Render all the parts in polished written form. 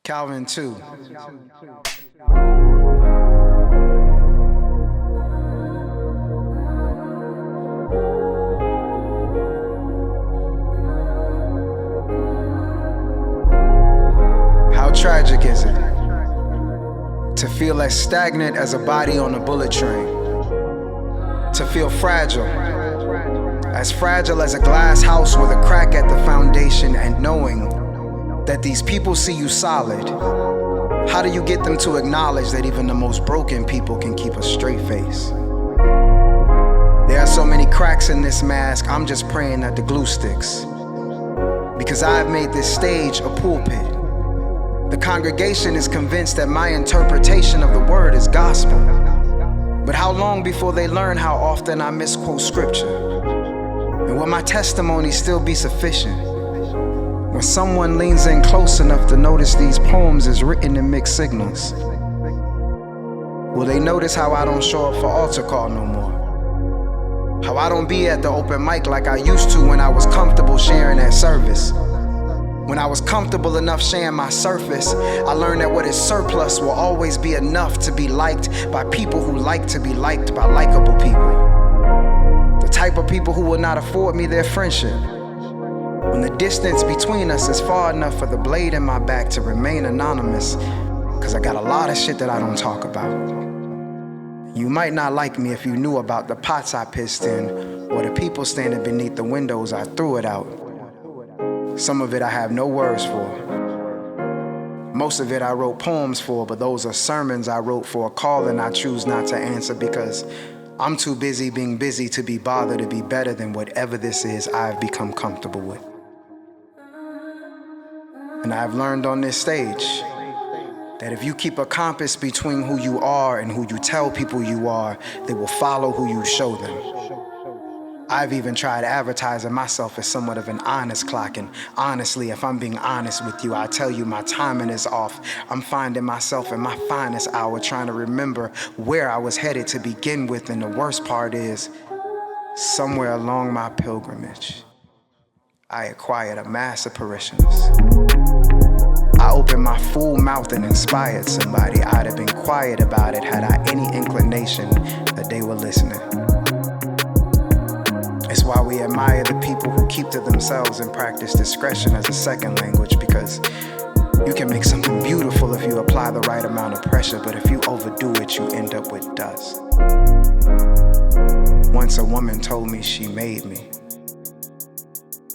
Calvin 2. How tragic is it to feel as stagnant as a body on a bullet train? To feel fragile as a glass house with a crack at the foundation, and knowing that these people see you solid. How do you get them to acknowledge that even the most broken people can keep a straight face? There are so many cracks in this mask, I'm just praying that the glue sticks. Because I've made this stage a pulpit. The congregation is convinced that my interpretation of the word is gospel. But how long before they learn how often I misquote scripture? And will my testimony still be sufficient when someone leans in close enough to notice these poems is written in mixed signals? Will they notice how I don't show up for altar call no more? How I don't be at the open mic like I used to when I was comfortable sharing that service? When I was comfortable enough sharing my surface, I learned that what is surplus will always be enough to be liked by people who like to be liked by likable people. The type of people who will not afford me their friendship when the distance between us is far enough for the blade in my back to remain anonymous, cause I got a lot of shit that I don't talk about. You might not like me if you knew about the pots I pissed in or the people standing beneath the windows I threw it out. Some of it I have no words for. Most of it I wrote poems for, but those are sermons I wrote for a calling I choose not to answer because I'm too busy being busy to be bothered to be better than whatever this is I've become comfortable with. And I've learned on this stage that if you keep a compass between who you are and who you tell people you are, they will follow who you show them. I've even tried advertising myself as somewhat of an honest clock, and honestly, if I'm being honest with you, I tell you my timing is off. I'm finding myself in my finest hour trying to remember where I was headed to begin with, and the worst part is, somewhere along my pilgrimage, I acquired a mass of parishioners. I opened my full mouth and inspired somebody. I'd have been quiet about it had I any inclination that they were listening. It's why we admire the people who keep to themselves and practice discretion as a second language, because you can make something beautiful if you apply the right amount of pressure, but if you overdo it, you end up with dust. Once a woman told me she made me,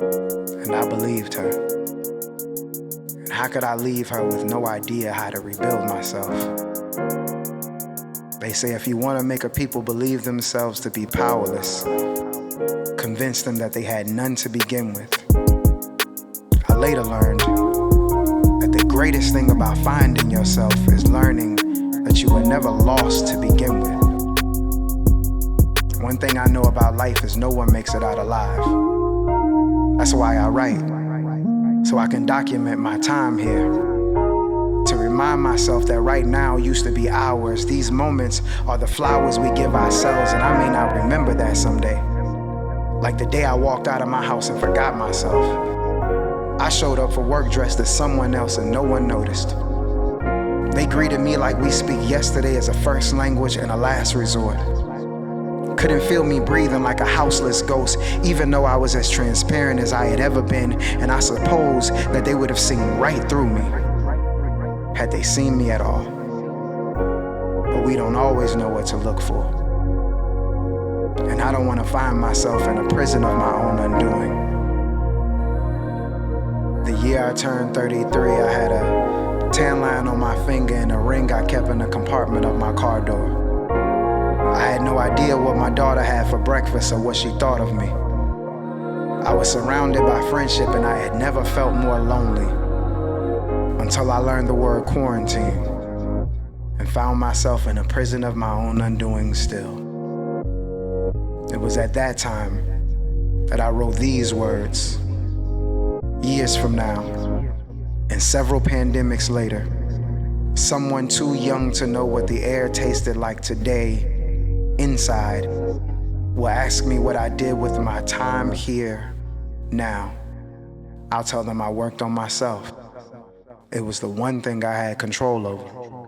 and I believed her. And how could I leave her with no idea how to rebuild myself? They say if you want to make a people believe themselves to be powerless, convince them that they had none to begin with. I later learned that the greatest thing about finding yourself is learning that you were never lost to begin with. One thing I know about life is no one makes it out alive. That's why I write, so I can document my time here, to remind myself that right now used to be ours. These moments are the flowers we give ourselves, and I may not remember that someday. Like the day I walked out of my house and forgot myself. I showed up for work dressed as someone else and no one noticed. They greeted me like we speak yesterday as a first language and a last resort. Couldn't feel me breathing like a houseless ghost, even though I was as transparent as I had ever been, and I suppose that they would have seen right through me, had they seen me at all. But we don't always know what to look for. And I don't want to find myself in a prison of my own undoing. The year I turned 33, I had a tan line on my finger and a ring I kept in the compartment of my car door. I had no idea what my daughter had for breakfast or what she thought of me. I was surrounded by friendship and I had never felt more lonely until I learned the word quarantine and found myself in a prison of my own undoing still. It was at that time that I wrote these words. Years from now, and several pandemics later, someone too young to know what the air tasted like today, inside, will ask me what I did with my time here, now. I'll tell them I worked on myself. It was the one thing I had control over.